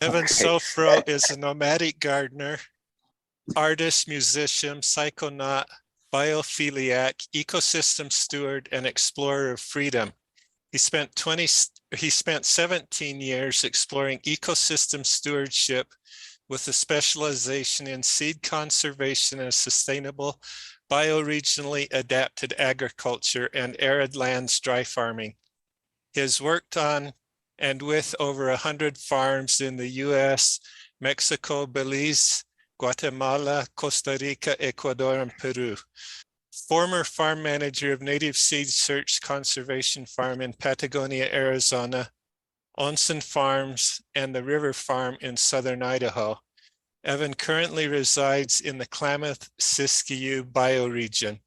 Evan Great. Sofro is a nomadic gardener, artist, musician, psychonaut, biophiliac, ecosystem steward, and explorer of freedom. He spent 17 years exploring ecosystem stewardship with a specialization in seed conservation and sustainable bioregionally adapted agriculture and arid lands dry farming. He has worked on and with over 100 farms in the US, Mexico, Belize, Guatemala, Costa Rica, Ecuador, and Peru. Former farm manager of Native Seed Search Conservation Farm in Patagonia, Arizona, Onsen Farms, and the River Farm in southern Idaho. Evan currently resides in the Klamath-Siskiyou bioregion.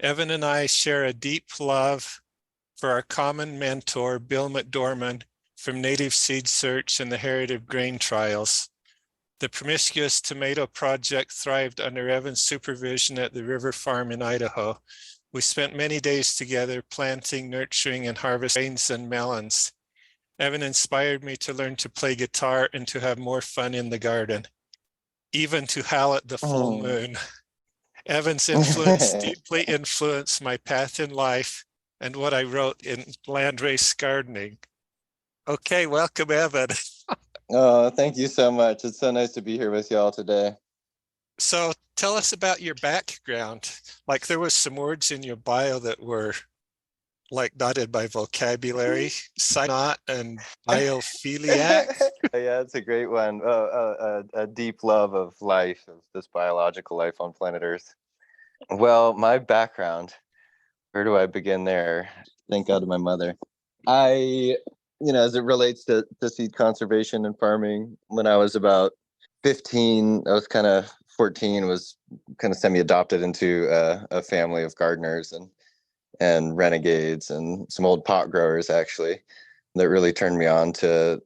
Evan and I share a deep love for our common mentor, Bill McDorman, from Native Seed Search and the Heritage Grain Trials. The Promiscuous Tomato Project thrived under Evan's supervision at the River Farm in Idaho. We spent many days together planting, nurturing, and harvesting grains and melons. Evan inspired me to learn to play guitar and to have more fun in the garden, even to howl at the full moon. Evan's influence deeply influenced my path in life and what I wrote in Landrace Gardening. Okay, welcome, Evan. Oh, thank you so much. It's so nice to be here with y'all today. So tell us about your background. Like there was some words in your bio that were like dotted by vocabulary, psychonaut and biophiliac. Yeah, it's a great one. A deep love of life, of this biological life on planet Earth. Well, my background, where do I begin there? Thank God to my mother. As it relates to seed conservation and farming, when I was about 15, I was kind of 14, was kind of semi-adopted into a family of gardeners and renegades and some old pot growers, actually, that really turned me on to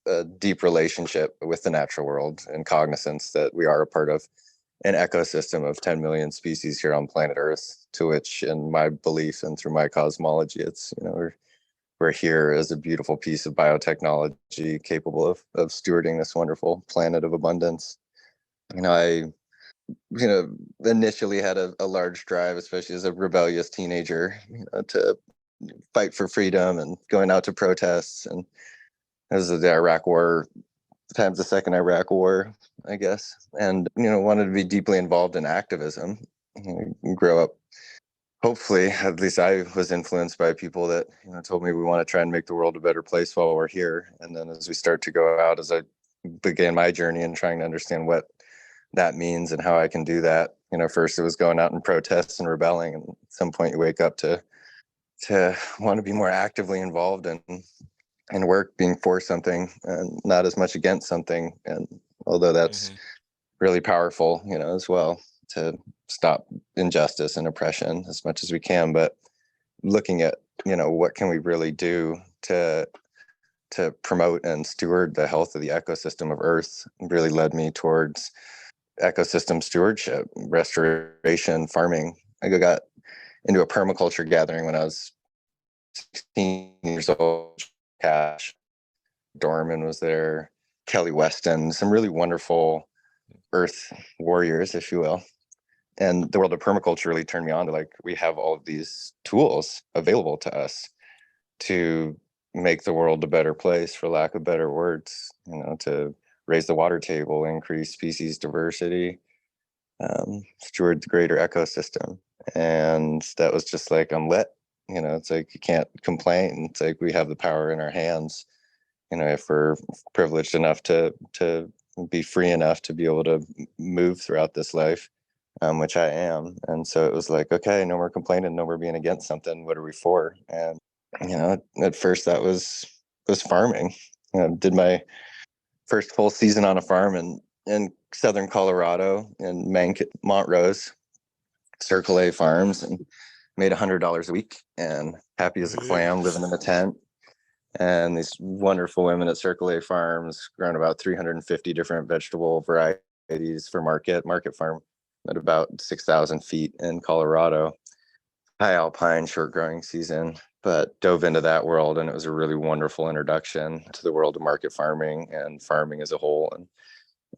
a deep relationship with the natural world and cognizance that we are a part of an ecosystem of 10 million species here on planet Earth, to which, in my belief and through my cosmology, it's, we're here as a beautiful piece of biotechnology capable of stewarding this wonderful planet of abundance. I initially had a large drive, especially as a rebellious teenager, to fight for freedom and going out to protests. And as the Iraq War, times the second Iraq War, I guess, and wanted to be deeply involved in activism. Grow up, hopefully, at least I was influenced by people that told me we want to try and make the world a better place while we're here. And then as we start to go out, as I began my journey and trying to understand what that means and how I can do that, first it was going out and protests and rebelling, and at some point you wake up to want to be more actively involved in work, being for something and not as much against something. And although that's really powerful, as well, to stop injustice and oppression as much as we can, but looking at what can we really do to promote and steward the health of the ecosystem of Earth really led me towards ecosystem stewardship, restoration, farming. I got into a permaculture gathering when I was 16 years old. Cash Dorman was there, Kelly Weston, some really wonderful earth warriors, if you will. And the world of permaculture really turned me on to, like, we have all of these tools available to us to make the world a better place, for lack of better words, to raise the water table, increase species diversity, steward the greater ecosystem. And that was just like, I'm lit. It's like, you can't complain. It's like we have the power in our hands, if we're privileged enough to be free enough to be able to move throughout this life, which I am. And so it was like, okay, no more complaining, no more being against something. What are we for? And, at first that was farming. Did my first full season on a farm in southern Colorado in Montrose, Circle A Farms, and made $100 a week and happy as a clam, living in a tent. And these wonderful women at Circle A Farms growing about 350 different vegetable varieties for market farm at about 6,000 feet in Colorado, high alpine, short growing season. but dove into that world, and it was a really wonderful introduction to the world of market farming and farming as a whole,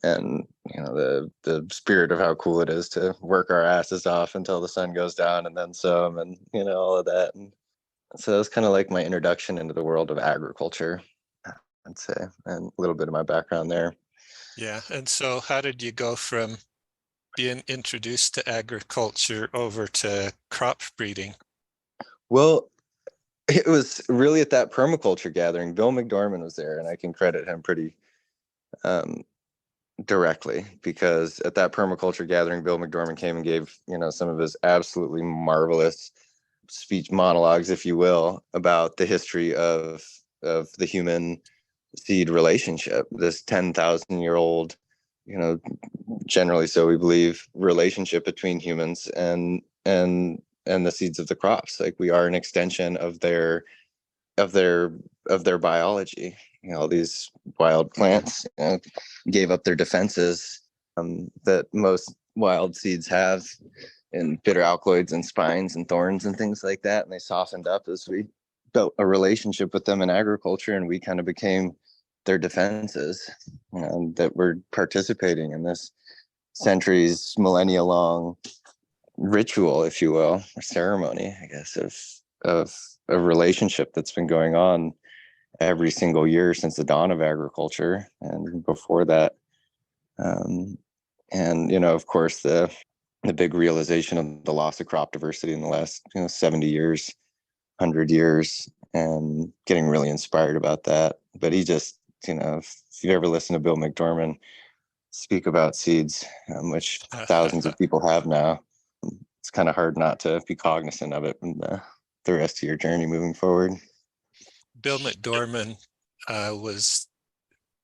and the spirit of how cool it is to work our asses off until the sun goes down and then some, and all of that. And so that was kind of like my introduction into the world of agriculture, I'd say, and a little bit of my background there. Yeah. And so how did you go from being introduced to agriculture over to crop breeding? Well, it was really at that permaculture gathering. Bill McDorman was there, and I can credit him pretty directly, because at that permaculture gathering, Bill McDorman came and gave some of his absolutely marvelous speech monologues, if you will, about the history of the human seed relationship, this 10,000-year-old, generally so we believe, relationship between humans and the seeds of the crops. Like, we are an extension of their biology. These wild plants gave up their defenses that most wild seeds have, in bitter alkaloids and spines and thorns and things like that, and they softened up as we built a relationship with them in agriculture, and we kind of became their defenses, that we're participating in this centuries, millennia long ritual, if you will, or ceremony, I guess, of a relationship that's been going on every single year since the dawn of agriculture, and before that. And of course, the big realization of the loss of crop diversity in the last 70 years, 100 years, and getting really inspired about that. But he just, if you've ever listened to Bill McDorman speak about seeds, which thousands of people have now, it's kind of hard not to be cognizant of it in the rest of your journey moving forward. Bill McDorman was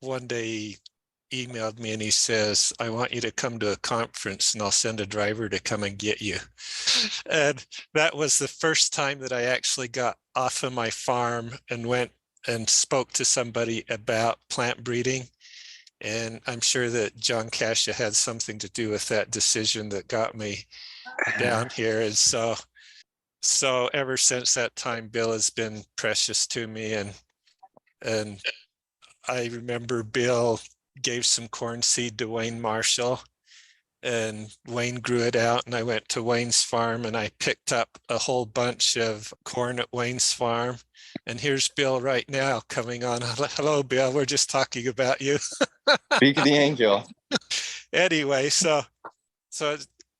one day emailed me and he says, I want you to come to a conference and I'll send a driver to come and get you. And that was the first time that I actually got off of my farm and went and spoke to somebody about plant breeding. And I'm sure that John Cascia had something to do with that decision that got me down here. And so ever since that time, Bill has been precious to me. And I remember Bill gave some corn seed to Wayne Marshall, and Wayne grew it out, and I went to Wayne's farm and I picked up a whole bunch of corn at Wayne's farm. And here's Bill right now coming on. Hello, Bill. We're just talking about you. Speak of the angel. Anyway, so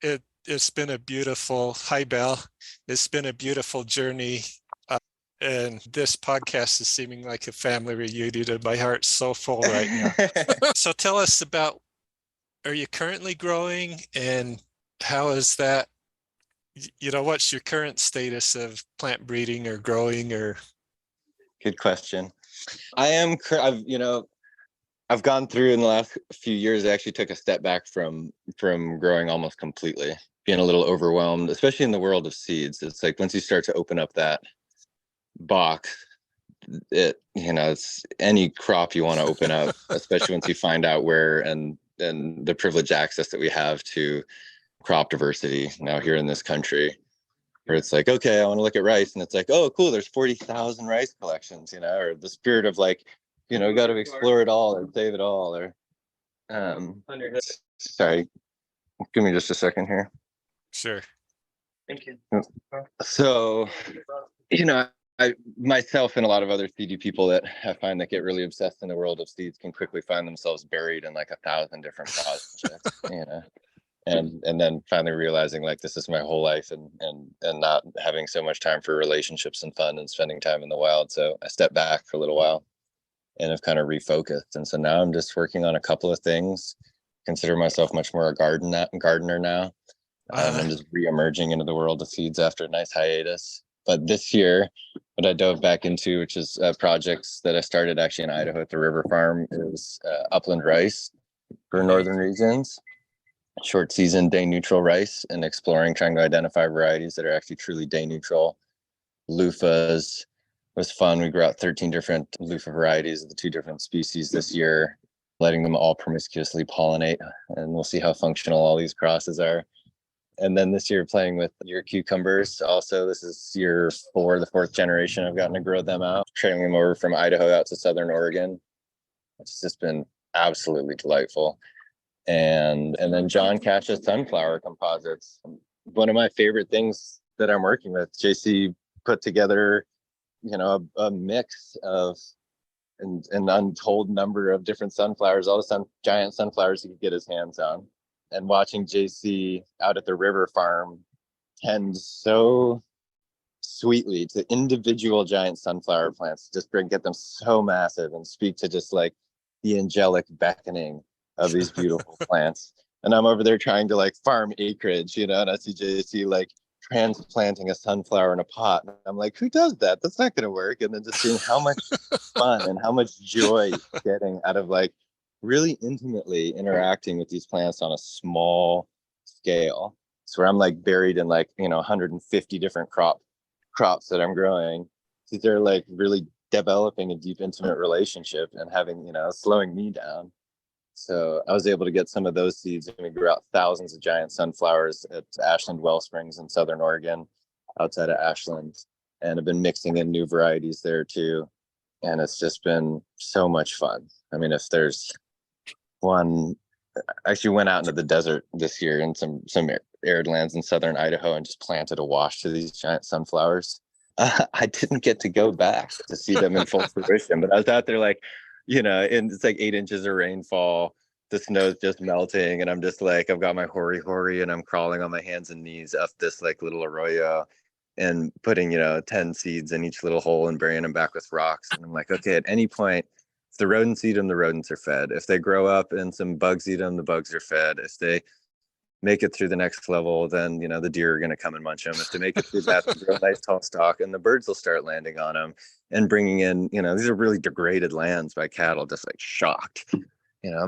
it's been a beautiful, hi, Bill. It's been a beautiful journey. And this podcast is seeming like a family reunion, and my heart's so full right now. So tell us about, are you currently growing, and how is that, what's your current status of plant breeding or growing? Or Good question. I've gone through in the last few years, I actually took a step back from growing almost completely, being a little overwhelmed, especially in the world of seeds. It's like once you start to open up that box, it's any crop you want to open up, especially once you find out where and the privileged access that we have to crop diversity now here in this country, where it's like, okay, I want to look at rice, and it's like, oh cool, there's 40,000 rice collections, or the spirit of like, we got to explore it all or save it all, or sorry, give me just a second here. Sure. Thank you. So I myself and a lot of other seedy people that I find that get really obsessed in the world of seeds can quickly find themselves buried in like 1,000 different projects, and then finally realizing like this is my whole life, and not having so much time for relationships and fun and spending time in the wild. So I stepped back for a little while and have kind of refocused. And so now I'm just working on a couple of things. Consider myself much more a gardener now. I'm just re-emerging into the world of seeds after a nice hiatus. But this year, what I dove back into, which is projects that I started actually in Idaho at the River Farm, is Upland rice for northern regions, short season day neutral rice, and trying to identify varieties that are actually truly day neutral. Loofahs was fun. We grew out 13 different loofah varieties of the 2 different species this year, letting them all promiscuously pollinate, and we'll see how functional all these crosses are. And then this year playing with your cucumbers. Also, this is year 4, the 4th generation I've gotten to grow them out, trailing them over from Idaho out to Southern Oregon. It's just been absolutely delightful. And then John Cash's sunflower composites. One of my favorite things that I'm working with. JC put together, a mix of an untold number of different sunflowers, all the giant sunflowers he could get his hands on. And watching JC out at the river farm tend so sweetly to individual giant sunflower plants, just get them so massive and speak to just like the angelic beckoning of these beautiful plants. And I'm over there trying to like farm acreage, and I see JC like transplanting a sunflower in a pot. And I'm like, who does that? That's not going to work. And then just seeing how much fun and how much joy getting out of like really intimately interacting with these plants on a small scale. So where I'm like buried in like, 150 different crops that I'm growing. So they're like really developing a deep, intimate relationship and having, slowing me down. So I was able to get some of those seeds, and we grew out thousands of giant sunflowers at Ashland Wellsprings in Southern Oregon, outside of Ashland, and I've been mixing in new varieties there too. And it's just been so much fun. I mean, if there's one, I actually went out into the desert this year in some arid lands in Southern Idaho and just planted a wash to these giant sunflowers. I didn't get to go back to see them in full fruition, but I was out there like, and it's like 8 inches of rainfall. The snow's just melting, and I'm just like, I've got my hori, and I'm crawling on my hands and knees up this like little arroyo and putting, 10 seeds in each little hole and burying them back with rocks. And I'm like, okay, at any point, if the rodents eat them, the rodents are fed. If they grow up and some bugs eat them, the bugs are fed. If they make it through the next level, then the deer are going to come and munch them. If they make it through that, they grow a nice tall stalk, and the birds will start landing on them and bringing in, these are really degraded lands by cattle, just like shocked,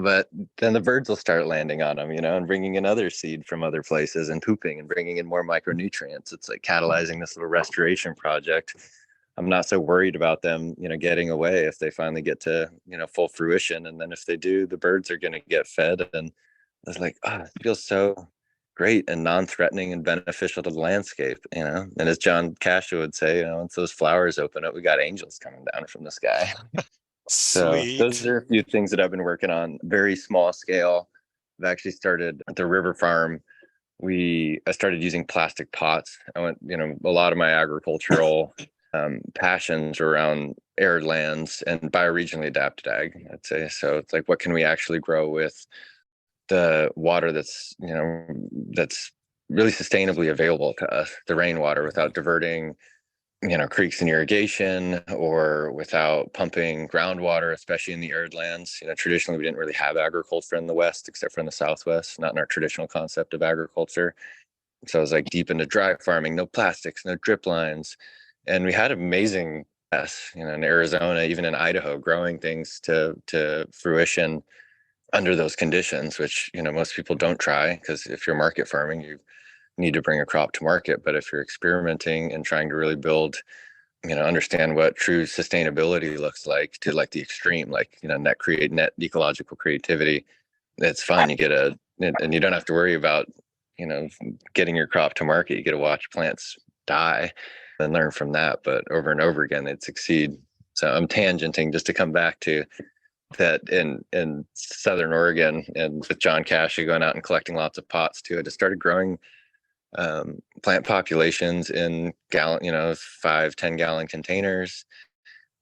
but then the birds will start landing on them, and bringing in other seed from other places and pooping and bringing in more micronutrients. It's like catalyzing this little restoration project. I'm not so worried about them, getting away if they finally get to, full fruition. And then if they do, the birds are going to get fed. And I was like, it feels so great and non-threatening and beneficial to the landscape, And as John Cash would say, once those flowers open up, we got angels coming down from the sky. So those are a few things that I've been working on, very small scale. I've actually started at the river farm. I started using plastic pots. I went, a lot of my agricultural passions around arid lands and bioregionally adapted ag, I'd say. So it's like, what can we actually grow with the water that's really sustainably available to us, the rainwater, without diverting, creeks and irrigation, or without pumping groundwater, especially in the arid lands. Traditionally, we didn't really have agriculture in the West, except for in the Southwest, not in our traditional concept of agriculture. So I was like deep into dry farming, no plastics, no drip lines. And we had amazing success, in Arizona, even in Idaho, growing things to fruition under those conditions, which, most people don't try, because if you're market farming, you need to bring a crop to market. But if you're experimenting and trying to really build, understand what true sustainability looks like to like the extreme, like, net ecological creativity, it's fun. You get and you don't have to worry about, getting your crop to market. You get to watch plants die and learn from that. But over and over again, they'd succeed. So I'm tangenting just to come back to that in Southern Oregon, and with John Cash going out and collecting lots of pots too. I just started growing plant populations in 5-10 gallon containers,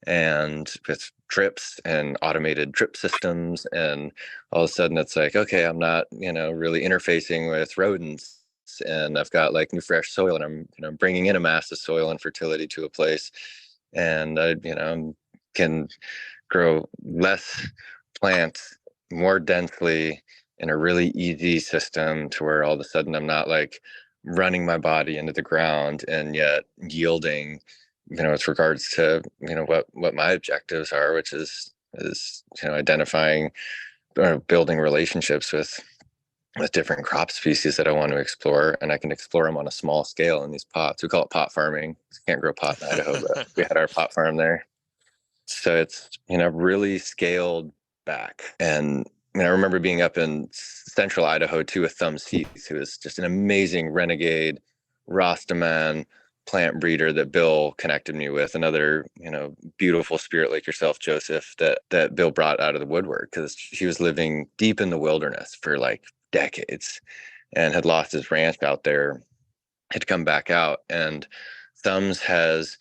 and with drips and automated drip systems. And all of a sudden it's like, okay, I'm not, really interfacing with rodents, and I've got like new fresh soil, and I'm, bringing in a mass of soil and fertility to a place. And I, can grow less plants more densely in a really easy system, to where all of a sudden I'm not like running my body into the ground, and yet yielding, with regards to, what my objectives are, which is, identifying or building relationships with different crop species that I want to explore. And I can explore them on a small scale in these pots. We call it pot farming. You can't grow pot in Idaho, but we had our pot farm there. So it's, really scaled back. And And I remember being up in central Idaho too with Thumbs Heath, who is just an amazing renegade Rastaman plant breeder that Bill connected me with, another, beautiful spirit like yourself, Joseph, that Bill brought out of the woodwork, because she was living deep in the wilderness for like decades and had lost his ranch out there, had come back out. And Thumbs is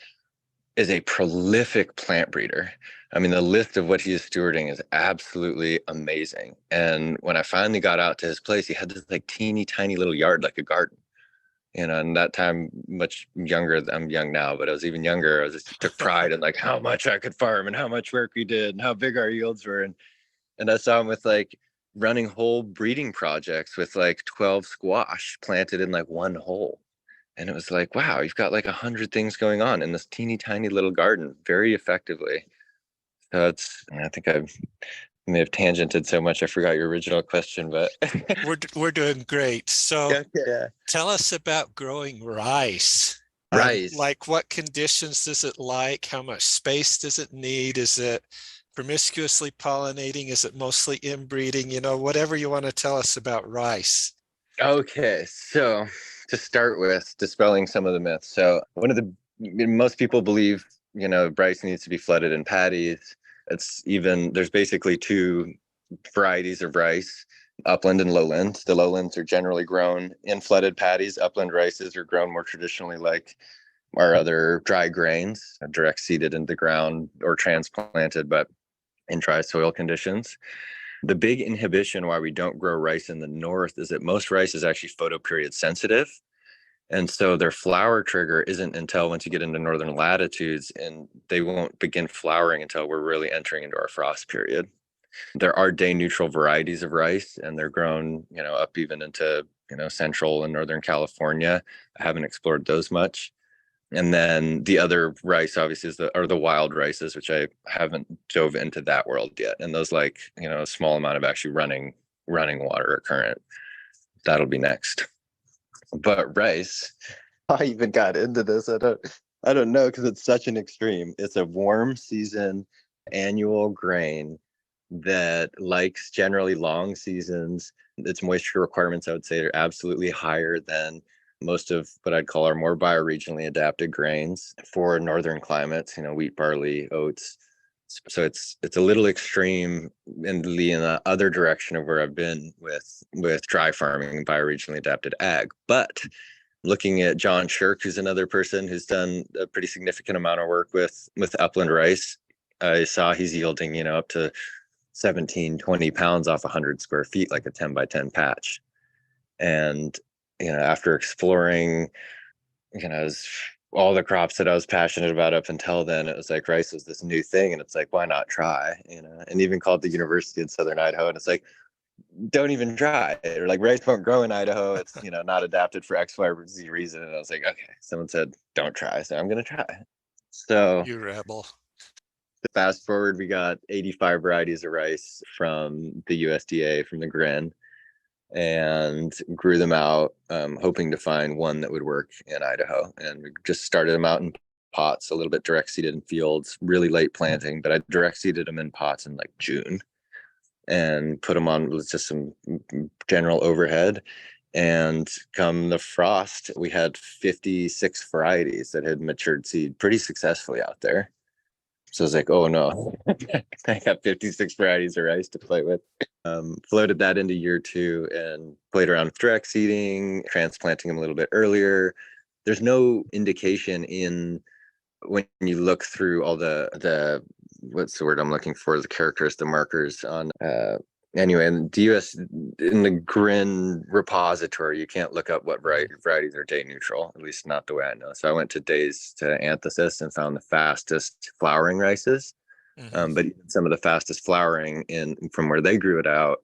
a prolific plant breeder. I mean, the list of what he is stewarding is absolutely amazing. And when I finally got out to his place, he had this like teeny tiny little yard, like a garden. And that time, much younger, I'm young now, but I was even younger. I just took pride in like how much I could farm and how much work we did and how big our yields were. And I saw him with like running whole breeding projects with like 12 squash planted in like one hole. And it was like, wow, you've got like 100 things going on in this teeny tiny little garden very effectively. So I think I may have tangented so much I forgot your original question, but we're doing great. So yeah. tell us about growing rice. Rice. Like what conditions does it like? How much space does it need? Is it promiscuously pollinating? Is it mostly inbreeding? Whatever you want to tell us about rice. Okay, so to start with, dispelling some of the myths. So most people believe, rice needs to be flooded in paddies. There's basically two varieties of rice, upland and lowland. The lowlands are generally grown in flooded paddies. Upland rices are grown more traditionally like our other dry grains, direct seeded into the ground or transplanted, but in dry soil conditions. The big inhibition why we don't grow rice in the north is that most rice is actually photoperiod sensitive. And so their flower trigger isn't until once you get into northern latitudes, and they won't begin flowering until we're really entering into our frost period. There are day neutral varieties of rice, and they're grown, up even into, central and northern California. I haven't explored those much. And then the other rice obviously is the wild rices, which I haven't dove into that world yet. And those like, a small amount of actually running water or current. That'll be next. But rice, I even got into this. I don't know, because it's such an extreme. It's a warm season annual grain that likes generally long seasons. Its moisture requirements, I would say, are absolutely higher than most of what I'd call our more bioregionally adapted grains for northern climates, wheat, barley, oats. So it's a little extreme in the other direction of where I've been with dry farming, bioregionally adapted ag. But looking at John Shirk, who's another person who's done a pretty significant amount of work with upland rice, I saw he's yielding, up to 17, 20 pounds off 100 square feet, like a 10 by 10 patch. And, after exploring, all the crops that I was passionate about up until then, it was like rice was this new thing. And it's like, why not try? And even called the University in Southern Idaho. And it's like, don't even try. Or like rice won't grow in Idaho. It's, not adapted for X, Y, or Z reason. And I was like, okay, someone said, don't try. So I'm going to try. So You rebel. fast forward, we got 85 varieties of rice from the USDA, from the Grein, and grew them out, hoping to find one that would work in Idaho. And we just started them out in pots, a little bit direct seeded in fields, really late planting, but I direct seeded them in pots in like June and put them on with just some general overhead. And come the frost, we had 56 varieties that had matured seed pretty successfully out there. So I was like, oh no, I got 56 varieties of rice to play with. Floated that into year 2 and played around with direct seeding, transplanting them a little bit earlier. There's no indication when you look through all the what's the word I'm looking for, the characters, the markers on anyway, in the Grein repository, you can't look up what varieties are day neutral, at least not the way I know. So I went to Anthesis and found the fastest flowering rices. Mm-hmm. But even some of the fastest flowering from where they grew it out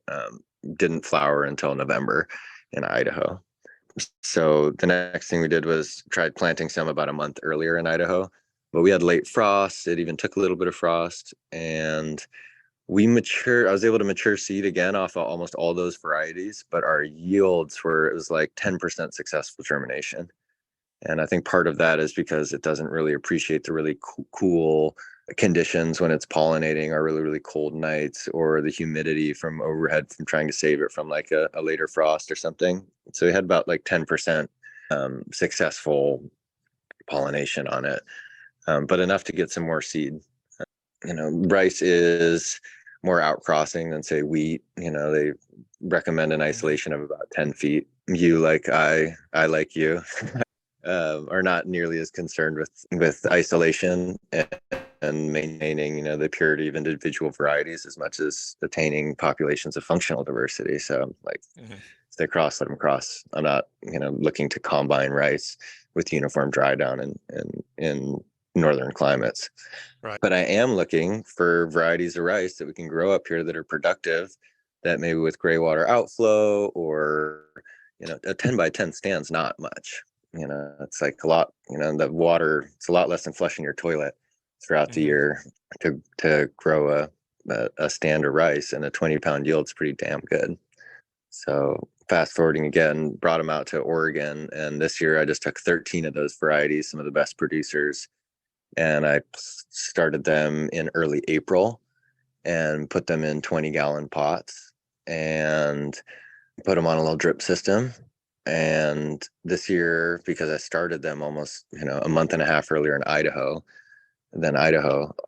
didn't flower until November in Idaho. So the next thing we did was tried planting some about a month earlier in Idaho, but we had late frost. It even took a little bit of frost, and I was able to mature seed again off of almost all those varieties, but our yields it was like 10% successful germination. And I think part of that is because it doesn't really appreciate the really cool conditions when it's pollinating are really, really cold nights, or the humidity from overhead from trying to save it from like a later frost or something. So we had about like 10% successful pollination on it, but enough to get some more seed. Rice is more outcrossing than say wheat. They recommend an isolation of about 10 feet. You like I like you, are not nearly as concerned with isolation and maintaining, the purity of individual varieties as much as attaining populations of functional diversity. So like, if they cross, let them cross. I'm not, looking to combine rice with uniform dry down in northern climates. Right. But I am looking for varieties of rice that we can grow up here that are productive, that maybe with gray water outflow, or, a 10 by 10 stand's not much. It's like a lot, the water, it's a lot less than flushing your toilet throughout the year to grow a stand of rice, and a 20-pound yield's pretty damn good. So fast forwarding again, brought them out to Oregon. And this year I just took 13 of those varieties, some of the best producers, and I started them in early April and put them in 20-gallon pots and put them on a little drip system. And this year, because I started them almost, a month and a half earlier in Idaho,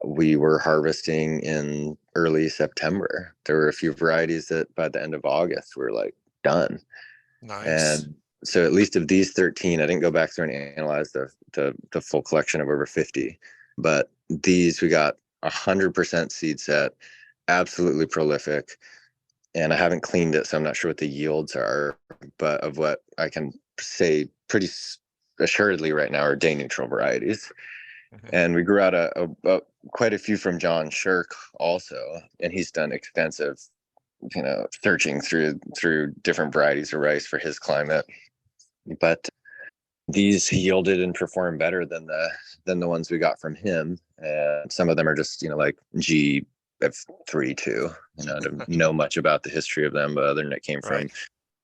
we were harvesting in early September. There were a few varieties that by the end of August were like done. Nice. And so at least of these 13, I didn't go back through and analyze the full collection of over 50, but these we got 100% seed set, absolutely prolific. And I haven't cleaned it, so I'm not sure what the yields are, but of what I can say pretty assuredly right now are day neutral varieties. And we grew out quite a few from John Shirk also, and he's done extensive, searching through different varieties of rice for his climate. But these yielded and performed better than the ones we got from him. And some of them are just, like GF3 too. I don't know much about the history of them, but other than it came from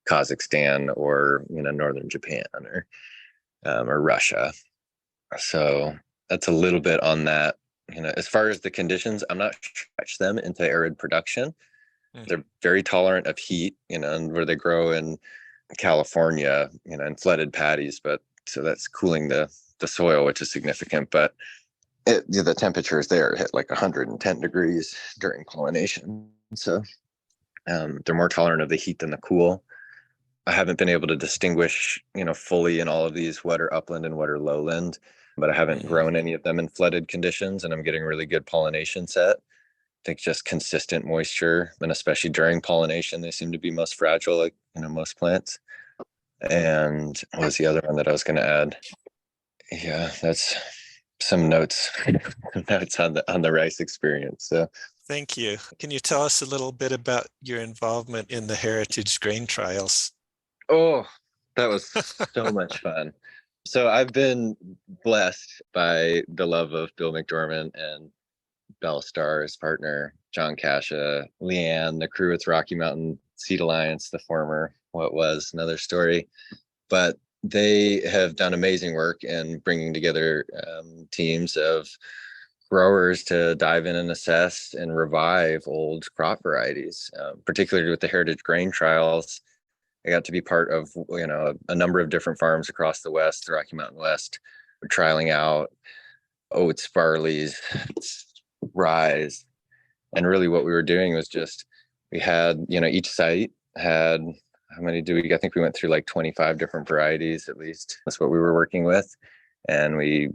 Kazakhstan or northern Japan or Russia. So that's a little bit on that. As far as the conditions, I'm not stretch them into arid production. They're very tolerant of heat, and where they grow in California, in flooded paddies, but so that's cooling the soil, which is significant. But the temperatures there hit like 110 degrees during pollination. So they're more tolerant of the heat than the cool. I haven't been able to distinguish, fully in all of these what are upland and what are lowland, but I haven't grown any of them in flooded conditions, and I'm getting really good pollination set. I think just consistent moisture, and especially during pollination, they seem to be most fragile, like, most plants. And what was the other one that I was going to add? Yeah, that's some notes, on the rice experience. So Thank you. Can you tell us a little bit about your involvement in the Heritage Grain Trials? Oh, that was so much fun. So I've been blessed by the love of Bill McDormand and Bell Starr's partner, John Cascia, Leanne, the crew with Rocky Mountain Seed Alliance, the former, what was another story. But they have done amazing work in bringing together teams of growers to dive in and assess and revive old crop varieties, particularly with the Heritage Grain Trials. I got to be part of, a number of different farms across the West, the Rocky Mountain West, trialing out oats, barleys, rye. And really what we were doing was just, we had, each site had, how many do we, I think we went through like 25 different varieties, at least. That's what we were working with. And we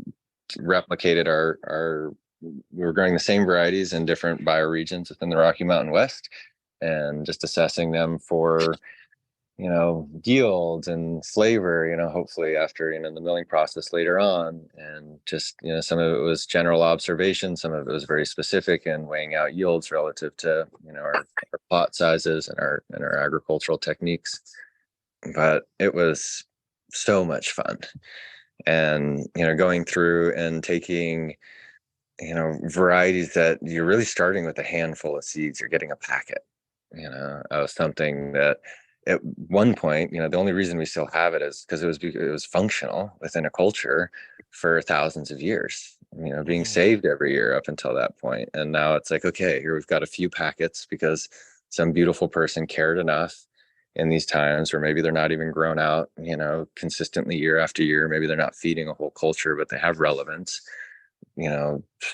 replicated we were growing the same varieties in different bioregions within the Rocky Mountain West, and just assessing them for, yields and flavor, hopefully after, the milling process later on. And just, some of it was general observation, some of it was very specific and weighing out yields relative to, our plot sizes and our agricultural techniques. But it was so much fun. And, going through and taking, varieties that you're really starting with a handful of seeds, you're getting a packet, of something that at one point, the only reason we still have it is because it was functional within a culture for thousands of years. being saved every year up until that point. And now it's like, okay, here we've got a few packets because some beautiful person cared enough in these times where maybe they're not even grown out, consistently year after year. Maybe they're not feeding a whole culture, but they have relevance,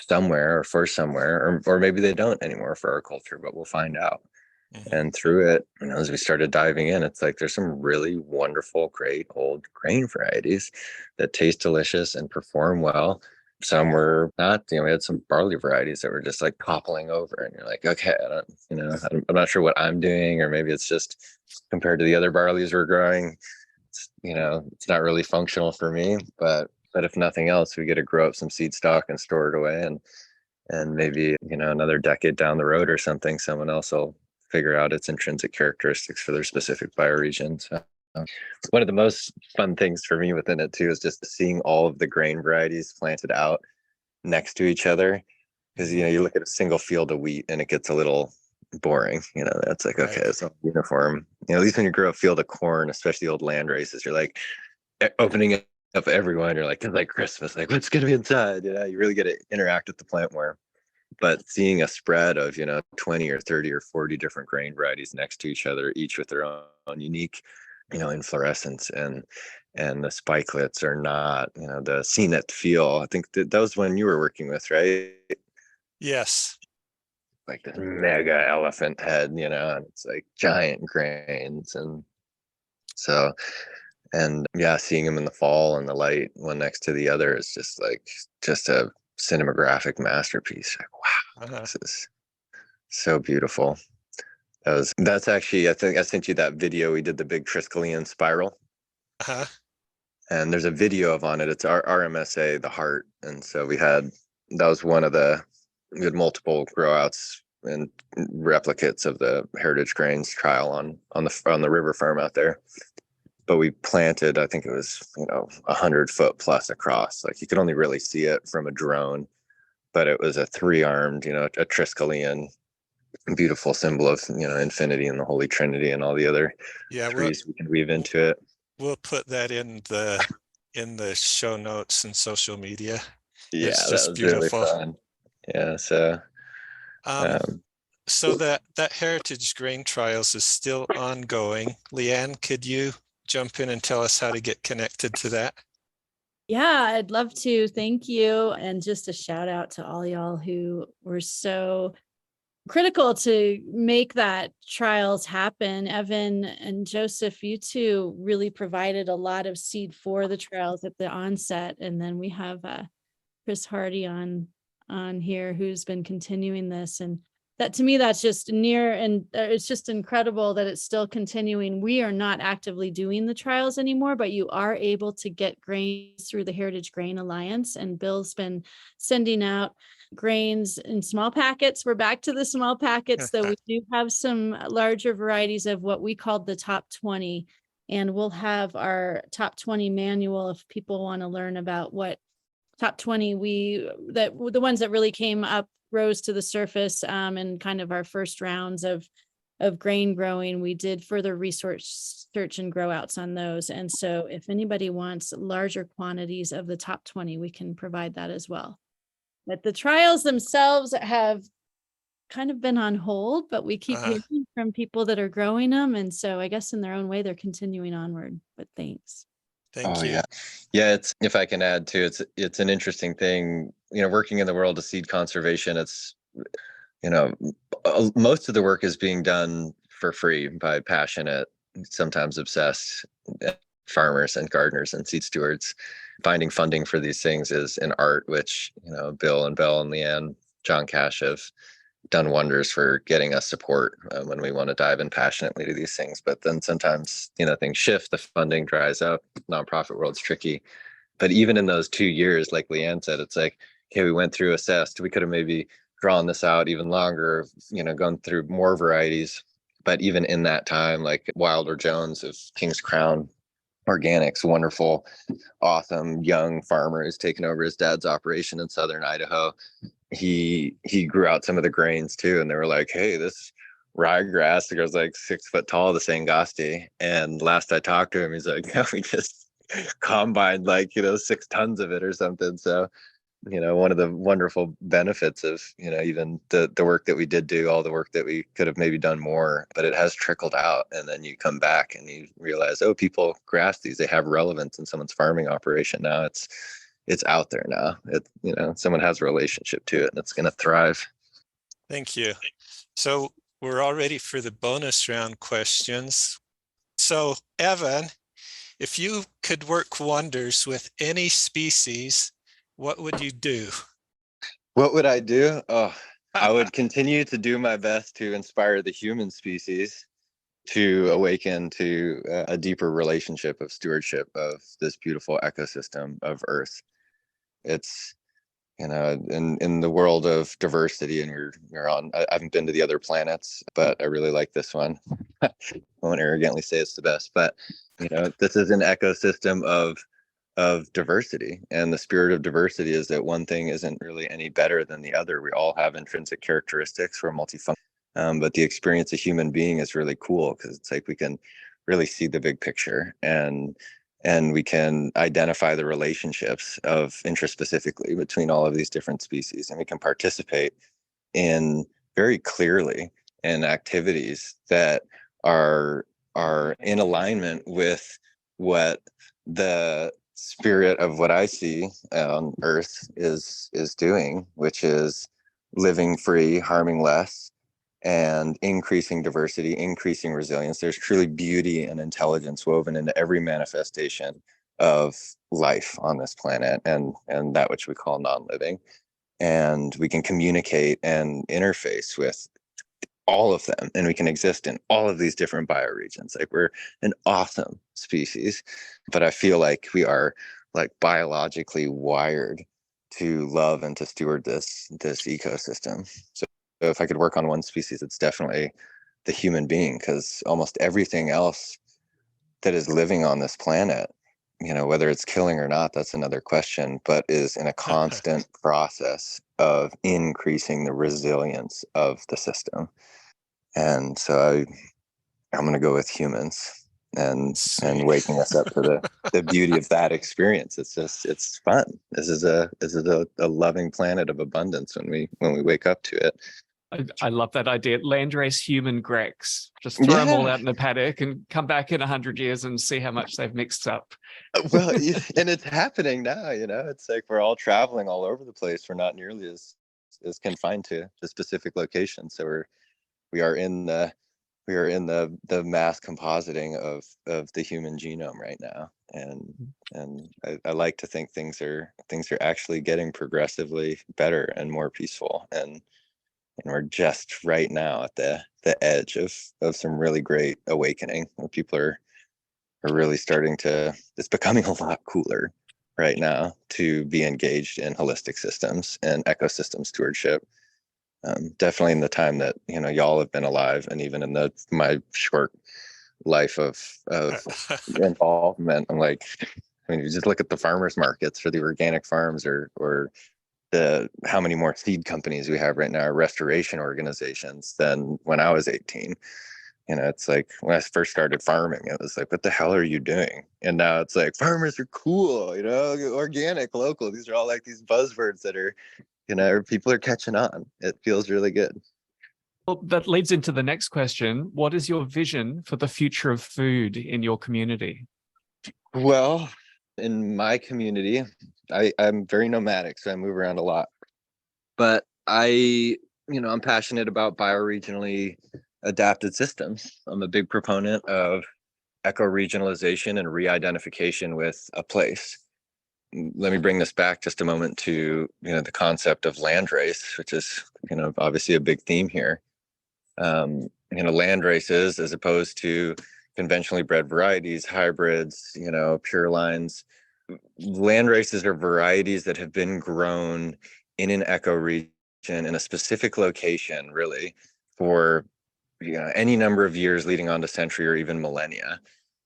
somewhere or for somewhere, or maybe they don't anymore for our culture, but we'll find out. And through it, as we started diving in, it's like there's some really wonderful, great old grain varieties that taste delicious and perform well. Some were not, we had some barley varieties that were just like toppling over, and you're like, okay, I'm not sure what I'm doing, or maybe it's just compared to the other barleys we're growing, it's not really functional for me. But if nothing else, we get to grow up some seed stock and store it away, and maybe another decade down the road or something, someone else will figure out its intrinsic characteristics for their specific bioregion. So one of the most fun things for me within it too is just seeing all of the grain varieties planted out next to each other. Because you look at a single field of wheat and it gets a little boring. That's like, okay, it's not uniform. At least when you grow a field of corn, especially old land races, you're like opening it up everyone. You're like, it's like Christmas. Like, what's gonna be inside? You really get to interact with the plant more. But seeing a spread of 20 or 30 or 40 different grain varieties next to each other, each with their own unique inflorescence, and the spikelets are not the CNET feel. I think that was one you were working with, right? Yes. Like this mega elephant head, and it's like giant grains. And so, and yeah, seeing them in the fall and the light one next to the other is just a cinematographic masterpiece. Like, wow, this is so beautiful. That's actually, I think I sent you that video. We did the big Triskelion spiral. And there's a video on it. It's our RMSA, the heart. And so we had multiple grow outs and replicates of the Heritage Grains trial on the river farm out there. But we planted, I think it was 100-foot plus across. Like you could only really see it from a drone, but it was a 3-armed, a Triskelion, beautiful symbol of infinity and the Holy Trinity and all the other trees we can weave into it. We'll put that in the show notes and social media. Yeah, it's just that was beautiful. Really fun. Yeah, so so that Heritage Grain Trials is still ongoing. Leanne, could you jump in and tell us how to get connected to that? Yeah, I'd love to. Thank you. And just a shout out to all y'all who were so critical to make that trials happen. Evan and Joseph, you two really provided a lot of seed for the trials at the onset. And then we have Chris Hardy on here who's been continuing this. And that, to me, that's just it's just incredible that it's still continuing. We are not actively doing the trials anymore, but you are able to get grains through the Heritage Grain Alliance, and Bill's been sending out grains in small packets. We're back to the small packets, though we do have some larger varieties of what we called the top 20, and we'll have our top 20 manual if people want to learn about what top 20 the ones that really came up, rose to the surface, and kind of our first rounds of grain growing. We did further research, search and grow outs on those. And so if anybody wants larger quantities of the top 20, we can provide that as well. But the trials themselves have kind of been on hold, but we keep hearing from people that are growing them. And so I guess in their own way, they're continuing onward, but thanks. Thank you. Yeah. It's, if I can add too, it's an interesting thing, working in the world of seed conservation. It's, most of the work is being done for free by passionate, sometimes obsessed farmers and gardeners and seed stewards. Finding funding for these things is an art, which, Bill and Belle and Leanne, John Cash have done wonders for getting us support when we want to dive in passionately to these things. But then sometimes, things shift, the funding dries up, nonprofit world's tricky. But even in those 2 years, like Leanne said, it's like, okay, we went through, assessed, we could have maybe drawn this out even longer, gone through more varieties. But even in that time, like Wilder Jones of King's Crown Organics, wonderful, awesome young farmer who's taken over his dad's operation in southern Idaho. He grew out some of the grains too, and they were like, hey, this ryegrass that goes like 6 foot tall, the Sangosti. And last I talked to him, he's like, yeah, we just combined 6 tons of it or something. So one of the wonderful benefits of, even the work that we did do, all the work that we could have maybe done more, but it has trickled out. And then you come back and you realize, oh, people grasp these, they have relevance in someone's farming operation. Now it's out there now. Someone has a relationship to it and it's going to thrive. Thank you. So we're all ready for the bonus round questions. So Evan, if you could work wonders with any species, what would you do? What would I do? Oh, I would continue to do my best to inspire the human species to awaken to a deeper relationship of stewardship of this beautiful ecosystem of Earth. It's, in the world of diversity, and I haven't been to the other planets, but I really like this one. I won't arrogantly say it's the best, but this is an ecosystem of diversity, and the spirit of diversity is that one thing isn't really any better than the other. We all have intrinsic characteristics. We're multifunctional, but the experience of human being is really cool because it's like we can really see the big picture, and we can identify the relationships of interest specifically between all of these different species, and we can participate in very clearly in activities that are in alignment with what the spirit of what I see on Earth is doing, which is living free, harming less, and increasing diversity, increasing resilience. There's truly beauty and intelligence woven into every manifestation of life on this planet, and that which we call non-living. And we can communicate and interface with all of them, and we can exist in all of these different bioregions. Like, we're an awesome species, but I feel like we are like biologically wired to love and to steward this ecosystem. So if I could work on one species, it's definitely the human being, because almost everything else that is living on this planet, whether it's killing or not, that's another question, but is in a constant process of increasing the resilience of the system. And so I'm going to go with humans and waking us up to the beauty of that experience. It's fun. This is a loving planet of abundance when we wake up to it. I love that idea. Landrace human Grex. Just throw them all out in the paddock and come back in 100 years and see how much they've mixed up. Well, and it's happening now, it's like we're all traveling all over the place. We're not nearly as confined to the specific location. So we are in the mass compositing of the human genome right now. And I like to think things are actually getting progressively better and more peaceful. And we're just right now at the edge of some really great awakening, where people are really starting to, it's becoming a lot cooler right now to be engaged in holistic systems and ecosystem stewardship. Definitely in the time that y'all have been alive, and even in my short life of involvement, I'm like, you just look at the farmers markets for the organic farms, or how many more seed companies we have right now, restoration organizations, than when I was 18. It's like when I first started farming, it was like, what the hell are you doing? And now it's like, farmers are cool, organic, local. These are all like these buzzwords that are, people are catching on. It feels really good. Well, that leads into the next question. What is your vision for the future of food in your community? Well, in my community, I'm very nomadic, so I move around a lot. But I'm passionate about bioregionally adapted systems. I'm a big proponent of eco-regionalization and re-identification with a place. Let me bring this back just a moment to the concept of landrace, which is obviously a big theme here. Land races, as opposed to conventionally bred varieties, hybrids, pure lines. Land races are varieties that have been grown in an ecoregion in a specific location, really, for any number of years leading on to century or even millennia,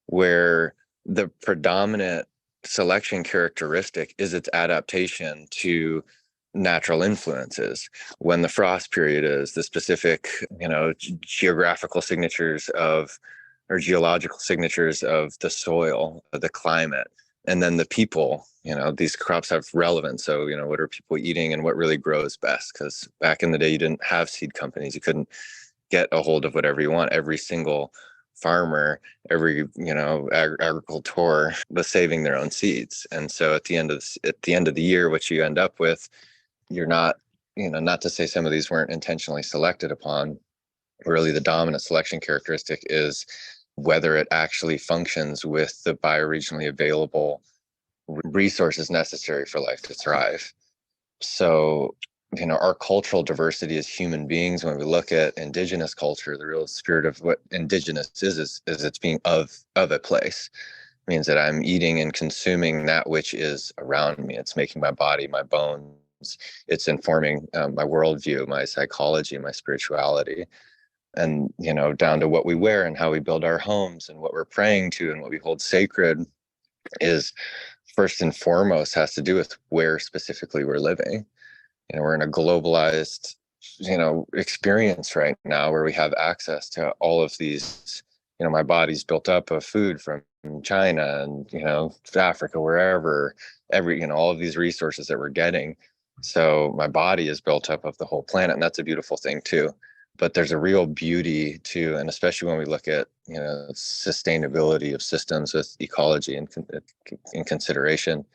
where the predominant selection characteristic is its adaptation to natural influences. When the frost period is, the specific geographical signatures of, or geological signatures of the soil, the climate, And then the people, these crops have relevance. So, what are people eating and what really grows best? Because back in the day, you didn't have seed companies. You couldn't get a hold of whatever you want. Every single farmer, every agricultor was saving their own seeds. And so at the end of the year, what you end up with, you're not, not to say some of these weren't intentionally selected upon. Really, the dominant selection characteristic is whether it actually functions with the bioregionally available resources necessary for life to thrive. So, our cultural diversity as human beings, when we look at indigenous culture, the real spirit of what indigenous is it's being of a place. It means that I'm eating and consuming that which is around me. It's making my body, my bones. It's informing my worldview, my psychology, my spirituality, and, down to what we wear and how we build our homes and what we're praying to and what we hold sacred is first and foremost has to do with where specifically we're living. We're in a globalized, experience right now where we have access to all of these, my body's built up of food from China and, Africa, wherever, all of these resources that we're getting. So my body is built up of the whole planet, and that's a beautiful thing too. But there's a real beauty to, and especially when we look at, sustainability of systems with ecology in consideration,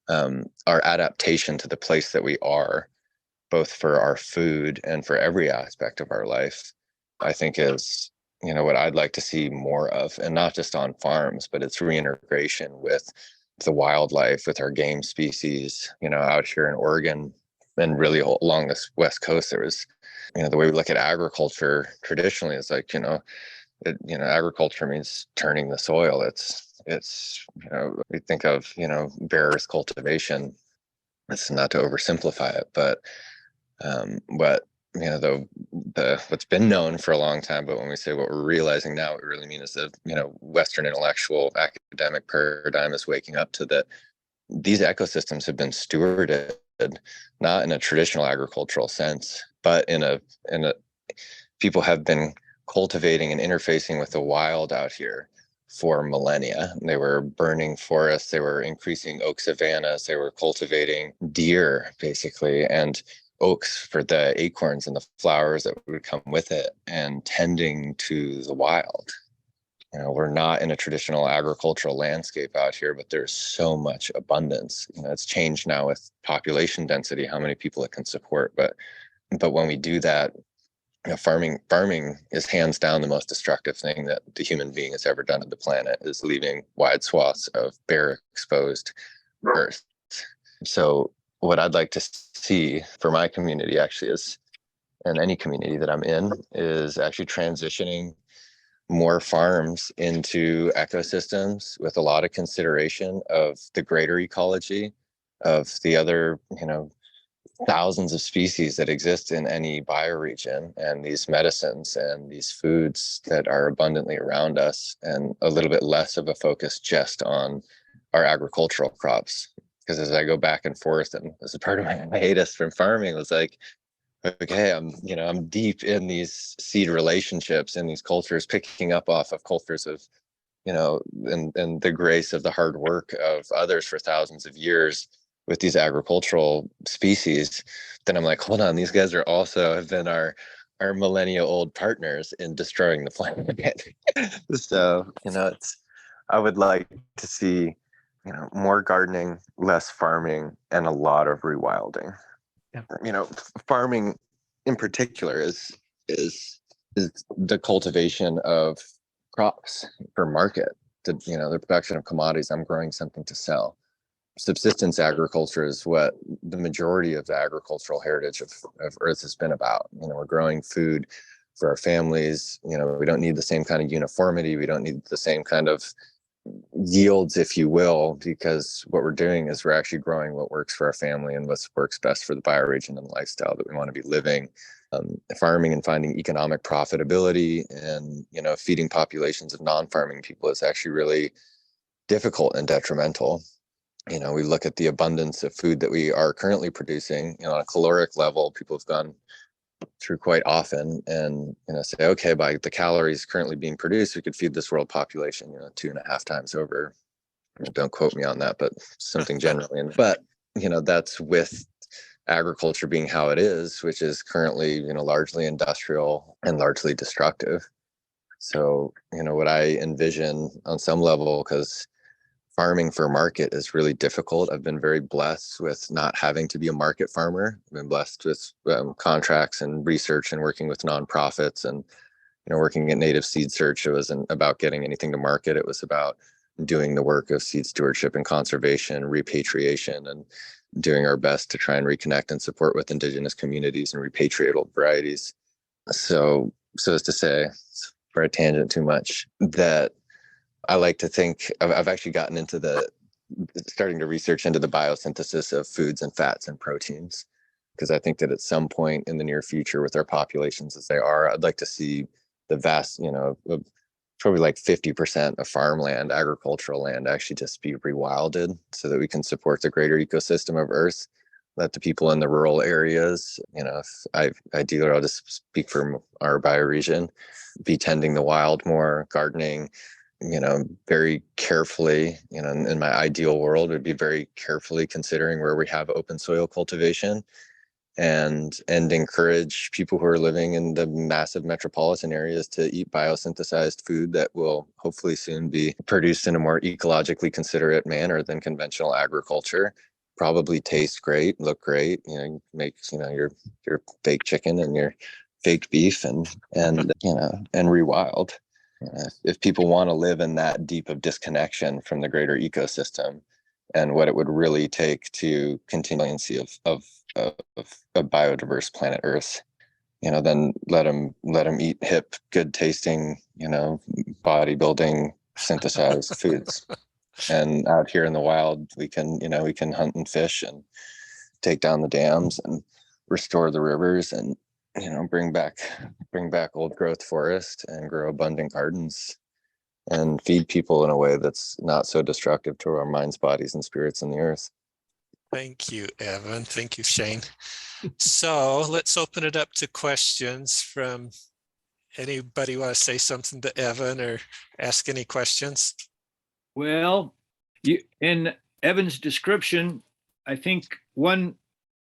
our adaptation to the place that we are, both for our food and for every aspect of our life, I think is, what I'd like to see more of, and not just on farms, but it's reintegration with the wildlife, with our game species, out here in Oregon and really along this West Coast. There was, the way we look at agriculture traditionally is like, agriculture means turning the soil. It's we think of, bearers cultivation. It's not to oversimplify it, but the what's been known for a long time, but when we say what we're realizing now, what we really mean is that, Western intellectual academic paradigm is waking up to that these ecosystems have been stewarded, not in a traditional agricultural sense, but in a people have been cultivating and interfacing with the wild out here for millennia. They were burning forests, they were increasing oak savannas, they were cultivating deer, basically, and oaks for the acorns and the flowers that would come with it, and tending to the wild. We're not in a traditional agricultural landscape out here, but there's so much abundance. It's changed now with population density, how many people it can support. But when we do that, farming is hands down the most destructive thing that the human being has ever done to the planet, is leaving wide swaths of bare exposed earth. So what I'd like to see for my community actually is, and any community that I'm in, is actually transitioning more farms into ecosystems with a lot of consideration of the greater ecology of the other, thousands of species that exist in any bioregion, and these medicines and these foods that are abundantly around us, and a little bit less of a focus just on our agricultural crops. Because as I go back and forth, and this is part of my hiatus from farming, was like, okay, I'm deep in these seed relationships and these cultures, picking up off of cultures of, and the grace of the hard work of others for thousands of years with these agricultural species. Then I'm like, hold on, these guys have been our millennia old partners in destroying the planet. So, I would like to see, more gardening, less farming, and a lot of rewilding. Yeah. Farming in particular is the cultivation of crops for market, the production of commodities. I'm growing something to sell. Subsistence agriculture is what the majority of the agricultural heritage of Earth has been about. We're growing food for our families. We don't need the same kind of uniformity. We don't need the same kind of yields, if you will, because what we're doing is we're actually growing what works for our family and what works best for the bioregion and the lifestyle that we want to be living. Farming and finding economic profitability and, feeding populations of non-farming people is actually really difficult and detrimental. We look at the abundance of food that we are currently producing, on a caloric level. People have gone through quite often and, say, okay, by the calories currently being produced, we could feed this world population, 2.5 times over. Don't quote me on that, but something generally. But, that's with agriculture being how it is, which is currently, largely industrial and largely destructive. So, what I envision on some level, because farming for market is really difficult. I've been very blessed with not having to be a market farmer. I've been blessed with contracts and research and working with nonprofits and, working at Native Seed Search. It wasn't about getting anything to market. It was about doing the work of seed stewardship and conservation, repatriation, and doing our best to try and reconnect and support with indigenous communities and repatriate old varieties. So as to say, for a tangent too much, that I like to think I've actually gotten into starting to research into the biosynthesis of foods and fats and proteins, because I think that at some point in the near future, with our populations as they are, I'd like to see the vast, probably like 50% of farmland, agricultural land, actually just be rewilded so that we can support the greater ecosystem of Earth. Let the people in the rural areas, if ideally, I'll just speak for our bioregion, be tending the wild more, gardening, very carefully, in my ideal world would be very carefully considering where we have open soil cultivation and encourage people who are living in the massive metropolitan areas to eat biosynthesized food that will hopefully soon be produced in a more ecologically considerate manner than conventional agriculture. Probably taste great, look great, make, your fake chicken and your fake beef and rewild. If people want to live in that deep of disconnection from the greater ecosystem and what it would really take to continuancy of a biodiverse planet Earth, then let them eat hip, good tasting, bodybuilding synthesized foods. And out here in the wild, we can hunt and fish and take down the dams and restore the rivers and bring back old growth forest and grow abundant gardens and feed people in a way that's not so destructive to our minds, bodies, and spirits in the earth. Thank you, Evan. Thank you, Shane. So let's open it up to questions from anybody. Want to say something to Evan or ask any questions? Well, in Evan's description, I think one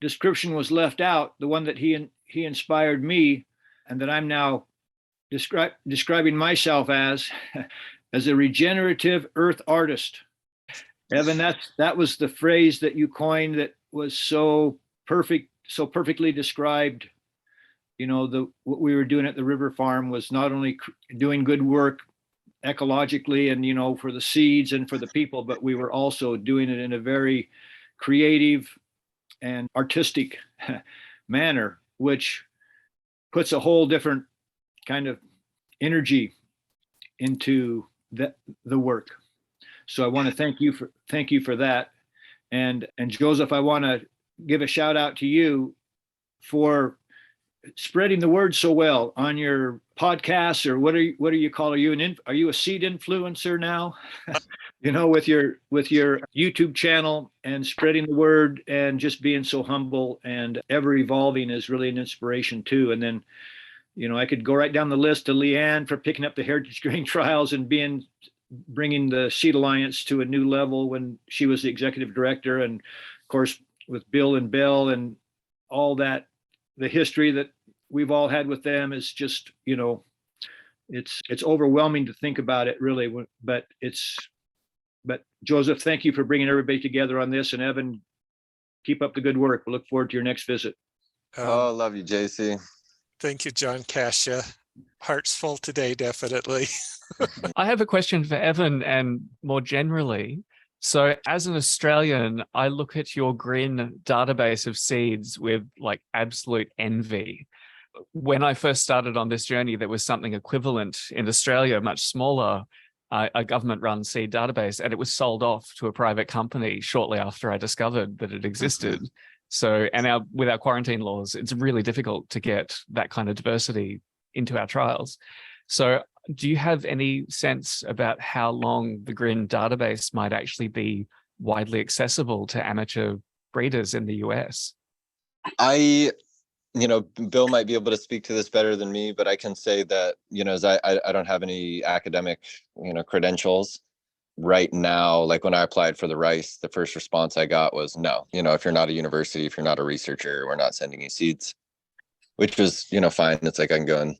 description was left out, the one that he inspired me, and that I'm now describing myself as a regenerative earth artist. Evan, that was the phrase that you coined that was so perfect, so perfectly described. What we were doing at the river farm was not only doing good work ecologically and for the seeds and for the people, but we were also doing it in a very creative and artistic manner, which puts a whole different kind of energy into the work. So I want to thank you for that. And Joseph, I want to give a shout out to you for spreading the word so well on your podcasts, or what do you call? Are you a seed influencer now? With your YouTube channel, and spreading the word and just being so humble and ever evolving is really an inspiration too. And then, I could go right down the list to Leanne for picking up the heritage grain trials and bringing the Seed Alliance to a new level when she was the executive director, and of course with Bill and Bell and all that, the history that we've all had with them is just, it's overwhelming to think about it really, but Joseph, thank you for bringing everybody together on this, and Evan, keep up the good work. We'll look forward to your next visit. I love you, JC. Thank you, John Cascia. Hearts full today, definitely. I have a question for Evan, and more generally. So as an Australian, I look at your Grein database of seeds with like absolute envy. When I first started on this journey, there was something equivalent in Australia, much smaller, a government-run seed database, and it was sold off to a private company shortly after I discovered that it existed. So, and with our quarantine laws, it's really difficult to get that kind of diversity into our trials. So do you have any sense about how long the Grein database might actually be widely accessible to amateur breeders in the US? Bill might be able to speak to this better than me, but I can say that, as I don't have any academic, credentials, right now, like when I applied for the rice, the first response I got was no. If you're not a university, if you're not a researcher, we're not sending you seeds, which was, fine. It's like I can go and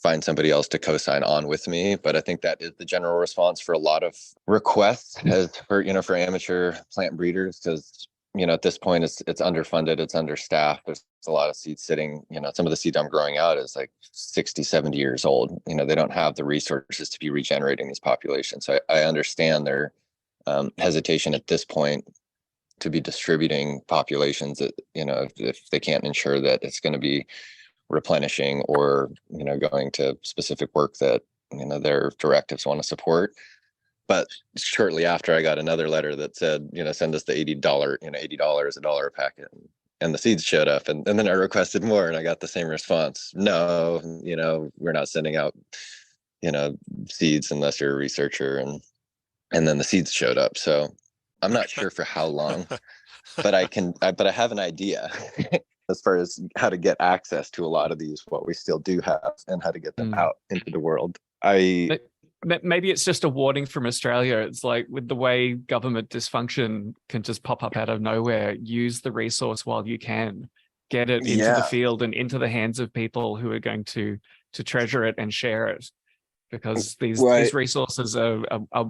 find somebody else to co-sign on with me. But I think that is the general response for a lot of requests as for amateur plant breeders, because at this point it's underfunded, it's understaffed. There's a lot of seeds sitting, some of the seed I'm growing out is like 60, 70 years old. They don't have the resources to be regenerating these populations. So I understand their hesitation at this point to be distributing populations that, if they can't ensure that it's going to be replenishing or, going to specific work that, their directives want to support. But shortly after, I got another letter that said, send us the $80, $80 a packet. And the seeds showed up, and then I requested more, and I got the same response. No, we're not sending out, seeds unless you're a researcher. And then the seeds showed up. So I'm not sure for how long, but I have an idea as far as how to get access to a lot of these, what we still do have, and how to get them out into the world. Maybe it's just a warning from Australia. It's like, with the way government dysfunction can just pop up out of nowhere, use the resource while you can. Get it into the field and into the hands of people who are going to treasure it and share it. Because these resources are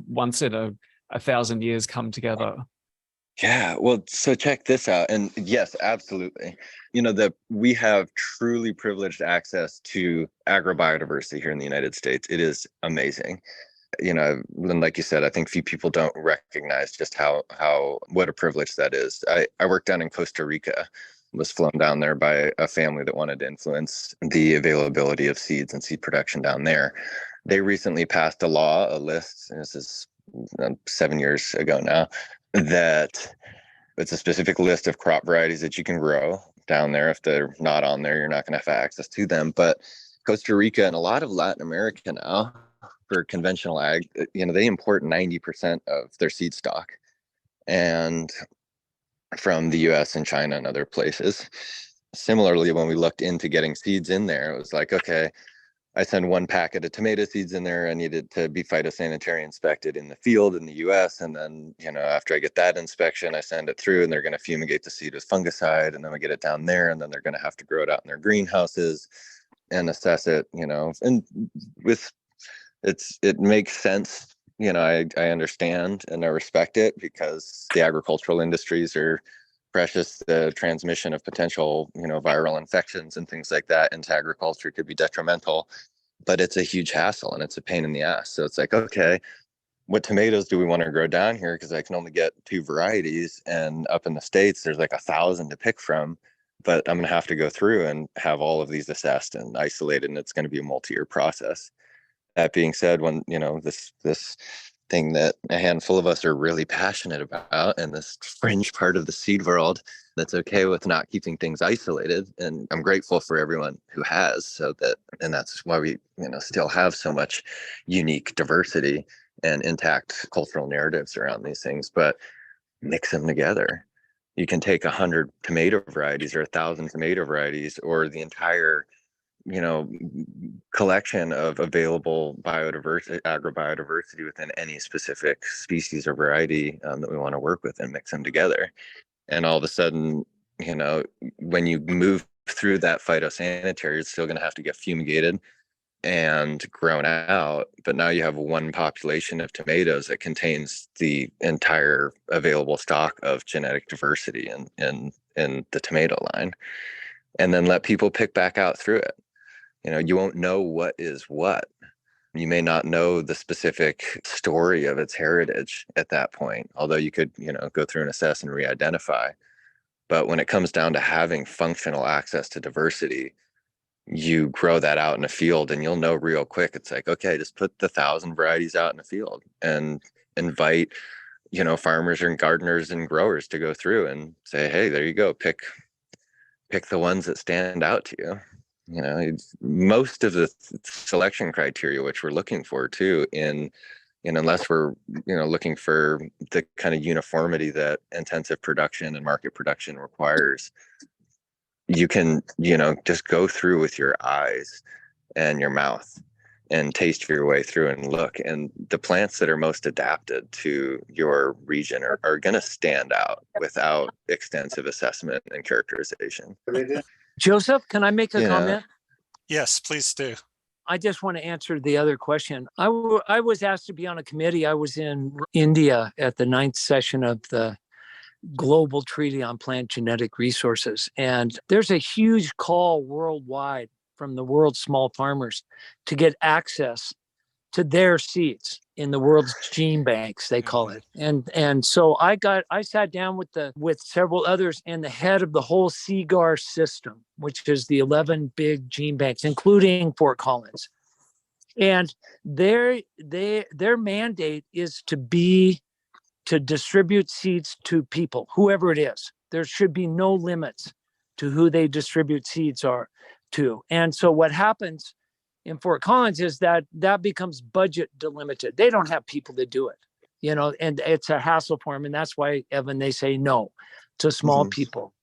once in a 1,000 years come together. Yeah, well, so check this out. And yes, absolutely. We have truly privileged access to agrobiodiversity here in the United States. It is amazing. And like you said, I think few people don't recognize just what a privilege that is. I worked down in Costa Rica, was flown down there by a family that wanted to influence the availability of seeds and seed production down there. They recently passed a list, and this is 7 years ago now, that it's a specific list of crop varieties that you can grow down there. If they're not on there, you're not going to have access to them. But Costa Rica and a lot of Latin America now, for conventional ag, they import 90% of their seed stock, and from the US and China and other places. Similarly, when we looked into getting seeds in there, it was like, okay, I send one packet of tomato seeds in there. I need it to be phytosanitary inspected in the field in the US. And then, after I get that inspection, I send it through, and they're going to fumigate the seed with fungicide. And then we get it down there, and then they're going to have to grow it out in their greenhouses and assess it, and it makes sense. I understand and I respect it, because the agricultural industries are precious. The transmission of potential, viral infections and things like that into agriculture could be detrimental, but it's a huge hassle and it's a pain in the ass. So it's like, okay, what tomatoes do we want to grow down here? Because I can only get 2 varieties, and up in the States, there's like 1,000 to pick from, but I'm going to have to go through and have all of these assessed and isolated, and it's going to be a multi-year process. That being said, when, this thing that a handful of us are really passionate about, and this fringe part of the seed world that's okay with not keeping things isolated, and I'm grateful for everyone who has, and that's why we still have so much unique diversity and intact cultural narratives around these things. But mix them together. You can take 100 tomato varieties or 1,000 tomato varieties, or the entire collection of available agrobiodiversity within any specific species or variety that we want to work with, and mix them together. And all of a sudden, when you move through that phytosanitary, it's still going to have to get fumigated and grown out. But now you have one population of tomatoes that contains the entire available stock of genetic diversity in the tomato line. And then let people pick back out through it. You won't know what is what. You may not know the specific story of its heritage at that point, although you could, go through and assess and re-identify. But when it comes down to having functional access to diversity, you grow that out in a field, and you'll know real quick. It's like, okay, just put the 1,000 varieties out in a field and invite, farmers and gardeners and growers to go through and say, hey, there you go, pick the ones that stand out to you. Most of the selection criteria, which we're looking for too, unless we're looking for the kind of uniformity that intensive production and market production requires, you can just go through with your eyes and your mouth and taste your way through and look. And the plants that are most adapted to your region are going to stand out without extensive assessment and characterization. Joseph, can I make a You know. comment? Yes, please do. I just want to answer the other question. I was asked to be on a committee. I was in India at the 9th session of the Global Treaty on Plant Genetic Resources. And there's a huge call worldwide from the world's small farmers to get access to their seeds in the world's gene banks, they call it. And so I sat down with several others and the head of the whole CGAR system, which is the 11 big gene banks, including Fort Collins. And their mandate is to distribute seeds to people, whoever it is. There should be no limits to who they distribute seeds are to. And so what happens in Fort Collins is that becomes budget delimited. They don't have people to do it, and it's a hassle for them. And that's why, Evan, they say no to small people.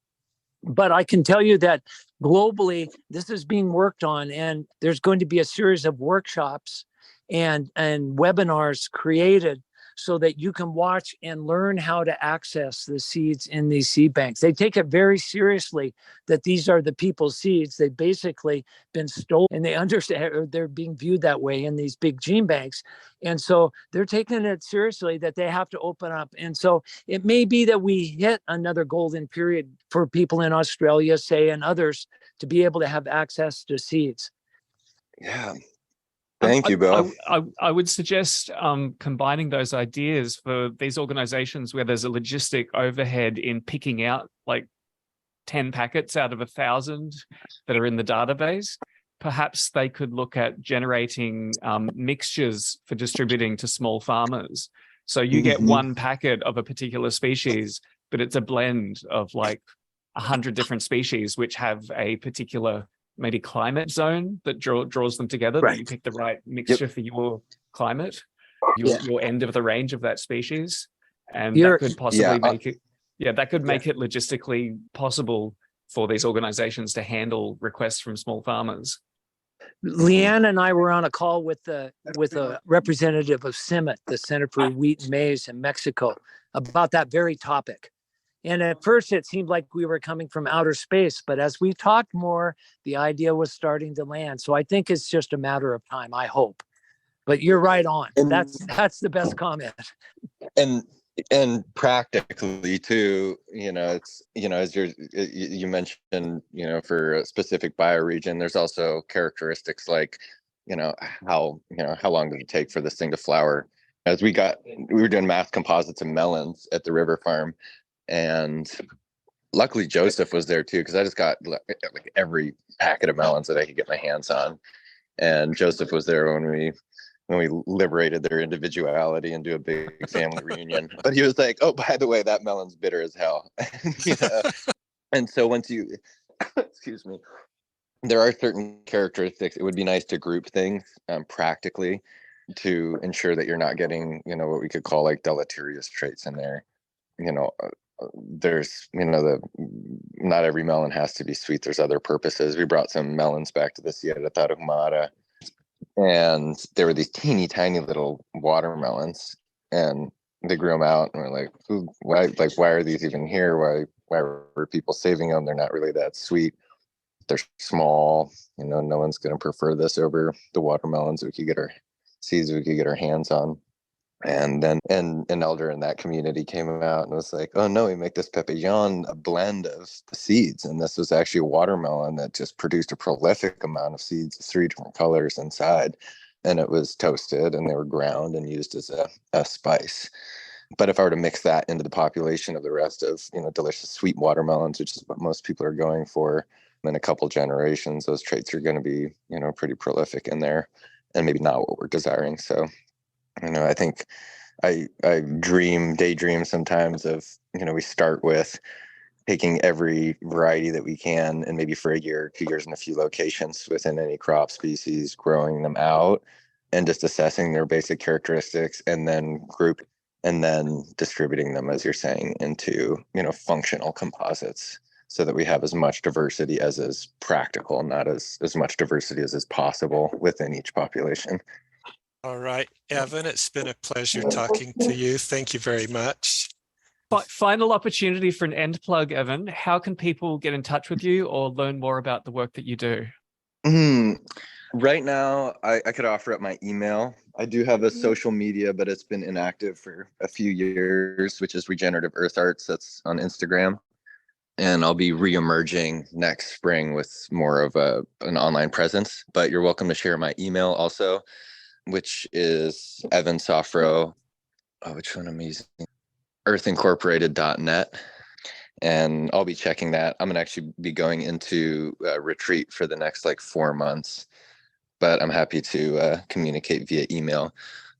But I can tell you that globally, this is being worked on, and there's going to be a series of workshops and webinars created so that you can watch and learn how to access the seeds in these seed banks. They take it very seriously that these are the people's seeds. They've basically been stolen, and they understand they're being viewed that way in these big gene banks. And so they're taking it seriously that they have to open up. And so it may be that we hit another golden period for people in Australia, say, and others to be able to have access to seeds. Yeah. Thank you, Bill. I would suggest combining those ideas for these organizations where there's a logistic overhead in picking out like 10 packets out of 1,000 that are in the database. Perhaps they could look at generating mixtures for distributing to small farmers. So you get one packet of a particular species, but it's a blend of like 100 different species which have a particular maybe climate zone that draws them together, right. That you pick the right mixture for your climate, your end of the range of that species. And that could possibly make it, that could make it logistically possible for these organizations to handle requests from small farmers. Leanne and I were on a call with a representative of CIMMYT, the Center for Wheat and Maize in Mexico, about that very topic. And at first it seemed like we were coming from outer space, but as we talked more, the idea was starting to land. So I think it's just a matter of time, I hope. But you're right on. That's the best comment. And practically too, it's, as you mentioned, for a specific bioregion, there's also characteristics like, how long does it take for this thing to flower? As we were doing mass composites of melons at the river farm. And luckily Joseph was there too, because I just got like every packet of melons that I could get my hands on. And Joseph was there when we liberated their individuality and do a big family reunion. But he was like, "Oh, by the way, that melon's bitter as hell." And so once you, excuse me, there are certain characteristics. It would be nice to group things practically to ensure that you're not getting, what we could call like deleterious traits in there. There's, not every melon has to be sweet. There's other purposes. We brought some melons back to the Sierra Tarahumara, and there were these teeny tiny little watermelons, and they grew them out, and we're like, why are these even here? Why were people saving them? They're not really that sweet. They're small. No one's going to prefer this over the watermelons we could get our seeds we could get our hands on. And then an elder in that community came out and was like, "Oh no, we make this papillon, a blend of the seeds." And this was actually a watermelon that just produced a prolific amount of seeds, 3 different colors inside. And it was toasted and they were ground and used as a spice. But if I were to mix that into the population of the rest of, delicious sweet watermelons, which is what most people are going for, in a couple generations, those traits are going to be, pretty prolific in there, and maybe not what we're desiring. So I think I daydream sometimes of, we start with taking every variety that we can, and maybe for a year or 2 years in a few locations within any crop species, growing them out and just assessing their basic characteristics, and then group and then distributing them, as you're saying, into, functional composites. so that we have as much diversity as is practical, not as much diversity as is possible within each population. All right, Evan, it's been a pleasure talking to you. Thank you very much. Final opportunity for an end plug, Evan. How can people get in touch with you or learn more about the work that you do? Right now, I could offer up my email. I do have a social media, but it's been inactive for a few years, which is Regenerative Earth Arts. That's on Instagram. And I'll be re-emerging next spring with more of an online presence. But you're welcome to share my email also, which is Evan Sofro. Oh, which one am I using? earthincorporated.net. And I'll be checking that. I'm going to actually be going into a retreat for the next 4 months, but I'm happy to communicate via email.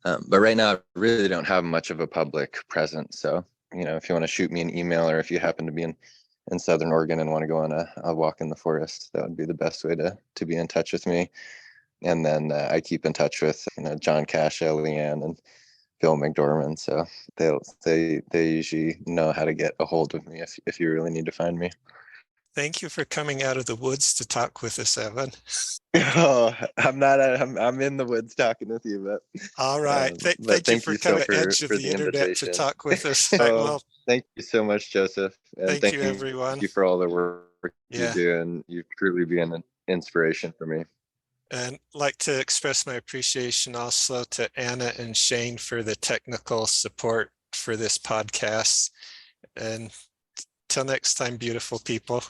But right now, I really don't have much of a public presence. So, if you want to shoot me an email, or if you happen to be in Southern Oregon and want to go on a walk in the forest, that would be the best way to be in touch with me. And then I keep in touch with John Cash, Leanne, and Bill McDormand. So they usually know how to get a hold of me if you really need to find me. Thank you for coming out of the woods to talk with us, Evan. Oh, I'm in the woods talking with you, but all right. But Thank you for coming to the edge of for the internet invitation. to talk with us. Well, thank you so much, Joseph. And thank you, everyone. Thank you for all the work you do, and you've truly been an inspiration for me. And like to express my appreciation also to Anna and Shane for the technical support for this podcast. And till next time, beautiful people.